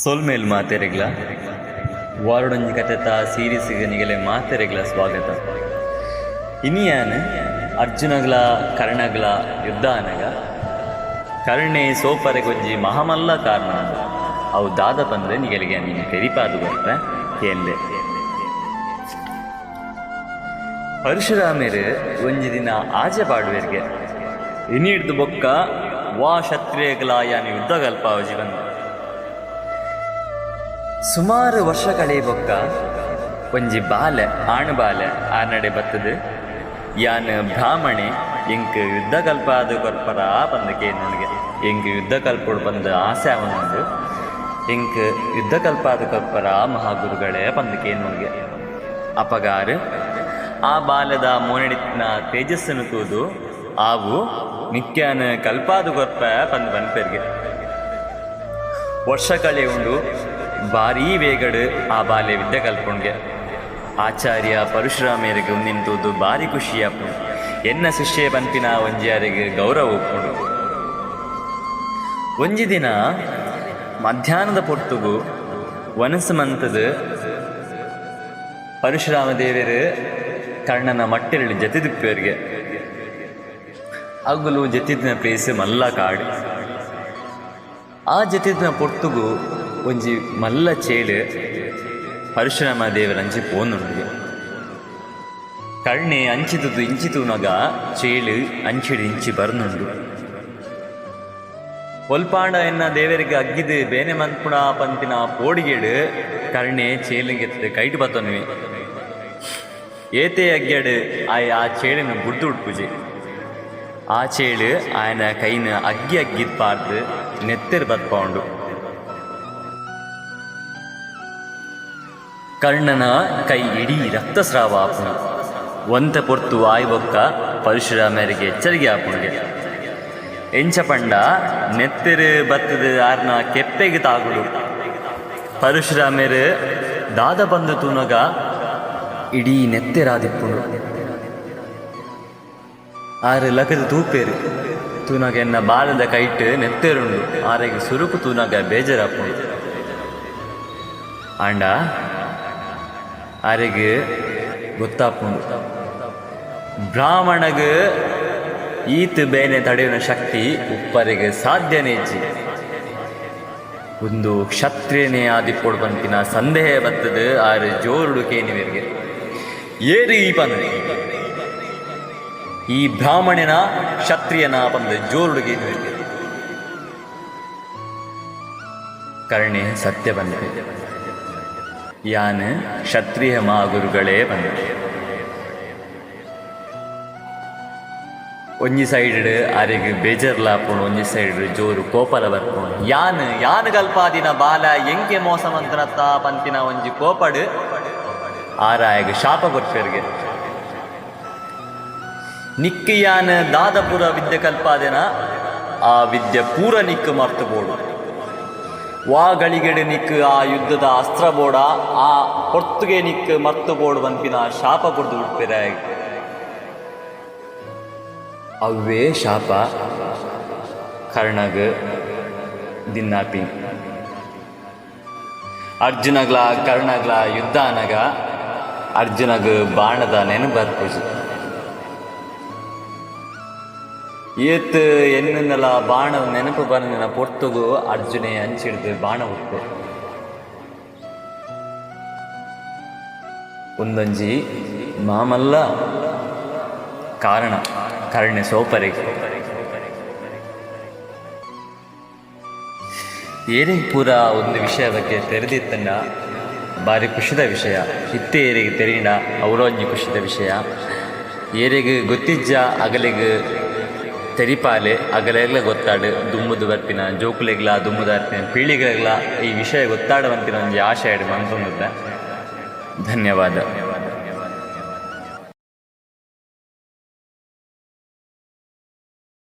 ಸೋಲ್ಮೇಲ್ ಮಾತೆರೆಗ್ಲ ವಾರಡೊಂಜಿ ಕಥೆತ ಸೀರೀಸ್ಗೆ ನಿಗಲೆ ಮಾತೆರೆಗ್ಲ ಸ್ವಾಗತ. ಇನಿಯಾನ್ ಅರ್ಜುನಗ್ಲ ಕರ್ಣಗ್ಲ ಯುದ್ಧ ಅನಗ ಕರ್ಣೆ ಸೋಪರೆಗೊಂಜಿ ಮಹಾಮಲ್ಲ ಕಾರಣ ಅವು ದಾದ ಬಂದ್ರೆ ನಿಗಲಿಗೆ ನೀನು ತೆರಿಪಾದು ಬರ್ತೆ ಕೇಂದೆ. ಪರಶುರಾಮೇರು ಒಂಜಿ ದಿನ ಆಚೆ ಪಾಡುವೆರ್ಗೆ ಇನಿಡ್ದು ಬೊಕ್ಕ ವಾ ಕ್ಷತ್ರಿಯಗ್ಲ ಯಾನು ಯುದ್ಧ ಕಲ್ಪಾವಜಿ ಬಂದ. ಸುಮಾರು ವರ್ಷ ಕಳೆ ಬೊಕ್ಕ ಒಂಜಿ ಬಾಲೆ ಆಣಬಾಲೆ ಆನಡೆ ಬತ್ತದು ಯಾನ್ ಬ್ರಾಹ್ಮಣೆ ಎಂಕ್ ಯುದ್ಧ ಕಲ್ಪಾದ ಕೊರ್ಪರ ಬಂದಕ್ಕೆ ನನಗೆ ಎಂಕ್ ಯುದ್ಧ ಕಲ್ಪೋಡು ಬಂದ ಆಸೆ ಅವನೊಂದು ಎಂಕ್ ಯುದ್ಧ ಕಲ್ಪಾದ ಕೊರ್ಪರ ಮಹಾಗುರುಗಳೇ ಬಂದಕ್ಕೆ ನನಗೆ ಅಪಗಾರ ಆ ಬಾಲದ ಮೋನಡಿನ ತೇಜಸ್ಸನ್ನು ತೂದು ಆವು ನಿತ್ಯಾನ ಕಲ್ಪಾದ ಕೊರ್ಪ ಬಂದು ಬನ್ಪೆರ್ಗೆ ವರ್ಷ ಕಳೆ ಉಂಡು ಭಾರೀ ವೇಗಡು ಆ ಬಾಲ್ಯ ವಿದ್ಯೆ ಕಲ್ಪೊಂಡ್ಗೆ ಆಚಾರ್ಯ ಪರಶುರಾಮೇರಿಗೆ ನಿಂತುದು ಭಾರಿ ಖುಷಿಯಾಪು ಎನ್ನ ಶಿಷ್ಯ ಪಂಪಿನ ಒಂಜಿಯಾರಿಗೆ ಗೌರವ ಒಪ್ಪುಂಡು. ಒಂಜಿ ದಿನ ಮಧ್ಯಾಹ್ನದ ಪೊರ್ತುಗು ವನಸು ಮಂತದು ಪರಶುರಾಮ ದೇವರು ಕರ್ಣನ ಮಟ್ಟಿರಳು ಜತಿದಿಪ್ಪೇರಿಗೆ ಅಗಲು ಜತಿದಿನ ಪ್ಲೇಸ್ ಮಲ್ಲ ಕಾಡು. ಆ ಜತಿದಿನ ಪೊರ್ತುಗು ಒಂಜಿ ಮಲ್ಲ ಚೇಳು ಪರಶುರಾಮ ದೇವರಂಚಿ ಪೋನುಂಡು. ಕರ್ಣೆ ಅಂಚಿತುದು ಇಂಚಿತುನಗ ಚೇಳು ಅಂಚಿಡು ಇಂಚಿ ಬರ್ನುಂಡು. ಒಲ್ಪಾಂಡ ಎನ್ನ ದೇವರಿಗೆ ಅಗ್ಗಿದು ಬೇನೆ ಮನ್ಪುಣ ಪಂಪಿನ ಪೋಡಿಗೆಡು ಕರ್ಣೆ ಚೇಲಿಗೆತ್ತು ಕೈಟು ಬತ್ತೊನ್ವಿ ಏತೆ ಅಗ್ಗೆಡು ಆ ಚೇಳಿನ ಬುಡ್ದು ಉಡ್ಪುಜಿ. ಆ ಚೇಳು ಆಯನ ಕೈನ ಅಗ್ಗಿ ಅಗ್ಗಿದ್ ಪಾರ್ದು ನೆತ್ತೆರು ಬತ್ಪೌಂಡು. ಕರ್ಣನ ಕೈ ಇಡೀ ರಕ್ತಸ್ರಾವ ಆಪುಣ ಒಂತ ಪೊರ್ತು ಆಯ್ಬೊಕ್ಕ ಪರಶುರಾಮರಿಗೆ ಎಚ್ಚರಿಕೆ ಆಪುಣ್ಗೆ ಎಂಚ ಪಂಡ ನೆತ್ತೆರು ಬತ್ತದ ಆರ್ನ ಕೆಪ್ಪೆಗೆ ತಾಗುಡು. ಪರಶುರಾಮೇರು ದಾದ ಬಂದು ತೂನಗ ಇಡೀ ನೆತ್ತೆರಾದಿಪ್ಪುಡು. ಆರು ಲಗದ ತೂಪೇರು ತೂನಗ ಎನ್ನ ಬಾಲದ ಕೈಟ್ ನೆತ್ತೆರುಂಡು ಆರೆಗೆ ಸುರುಕು ತೂನಗ ಬೇಜಾರಾಪುಂಡು. ಆಂಡ ಆರೆಗೆ ಗೊತ್ತಾಪುಂಡು ಬ್ರಾಹ್ಮಣಗ ಈತ್ ಬೇನೆ ತಡೆಯುವ ಶಕ್ತಿ ಉಪ್ಪರಿಗೆ ಸಾಧ್ಯನೇ ಇಜ್ಜಿ. ಒಂದು ಕ್ಷತ್ರಿಯನೇ ಆದಿಪ್ಪೋಡು ಬಂತಿನ ಸಂದೇಹ ಬರ್ತದೆ ಆರು ಜೋರುಡು ಕೇನಿವರಿಗೆ ಏರು ಈ ಪಂದ ಈ ಬ್ರಾಹ್ಮಣನ ಕ್ಷತ್ರಿಯನ ಬಂದ ಜೋರುಡು ಕೇನಿವರಿಗೆ ಕರ್ಣೆ ಸತ್ಯ ಬಂದಿದೆ. ಯಾನ್ ಕ್ಷತ್ರಿಯ ಮಹಾಗುರುಗಳೇ ಬಂದ. ಒಂಜಿ ಸೈಡ್ ಆರೆಗೆ ಬೇಜಾರ್ಲಾಪುಣು ಒಂಜಿ ಸೈಡ್ ಜೋರು ಕೋಪಲ ಬರ್ಪುಣು. ಯಾನ್ ಕಲ್ಪಾದಿನ ಬಾಲ ಎಂಕೆ ಮೋಸ ಮಂತ್ರತ್ತ ಪಂಪಿನ ಒಂಜಿ ಕೋಪಡು ಆರಾಯಗ ಶಾಪ ಕೊರ್ಪೆರ್ಗೆ ನಿಕ್ ಯಾನ್ ದಾದಪುರ ವಿದ್ಯೆ ಕಲ್ಪಾದಿನ ಆ ವಿದ್ಯೆ ಪೂರ ನಿಕ್ ಮರ್ತು ಬೋಡು. ವಾ ಗಳಿಗೆಡೆ ನಿಕ್ ಆ ಯುದ್ಧದ ಅಸ್ತ್ರ ಬೋಡ ಆ ಹೊರ್ತುಗೆ ನಿಕ್ ಮರ್ತು ಬೋಡು ಬಂಪಿನ ಶಾಪ ಕೊಡ್ದು ಬಿಡ್ಪೇರ. ಅವೇ ಶಾಪ ಕರ್ಣಗ ದಿನ್ನಾಪಿ ಅರ್ಜುನಗ್ಲ ಕರ್ಣಗ್ಲ ಯುದ್ಧ ಅನಗ ಅರ್ಜುನಗ ಬಾಣದ ನೆನಪು ಬರ್ಪುಜಿ. ಏತ್ ಎನ್ನೆಲ್ಲ ಬಾಣದ ನೆನಪು ಬಂದಿನ ಪೊರ್ತುಗು ಅರ್ಜುನೆ ಹಂಚಿಡ್ದು ಬಾಣ ಉಟ್ಟು ಒಂದೊಂಜಿ ಮಾಮಲ್ಲ ಕಾರಣ ಕರ್ಣೆ ಸೋಪರಿಗೆ ಏರಿಗೆ ಪೂರ ಒಂದು ವಿಷಯ ಬಗ್ಗೆ ತೆರೆದಿತ್ತಂಡ ಭಾರಿ ಖುಷಿದ ವಿಷಯ ಇತ್ತೆ ಏರಿಗೆ ತೆರೀಣ ಅವರೊಂಜಿ ಖುಷಿದ ವಿಷಯ. ಏರಿಗೆ ಗೊತ್ತಿಜ್ಜ ಅಗಲಿಗೆ ತೆರಿಪಾಲೆ ಅಗಲೆಗ್ಲ ಗೊತ್ತಾಡು ದುಮ್ಮುದು ಬರ್ಪಿನ ಜೋಕುಲೆಗ್ಲ ದುಮ್ಮುದ ಬರ್ಪಿನ ಪೀಳಿಗೆಗ್ಲ ಈ ವಿಷಯ ಗೊತ್ತಾಡುವಂತಿನ ಒಂದು ಆಶೆ ಮನ್ಸೊಂದಿದ್ದೆ. ಧನ್ಯವಾದ.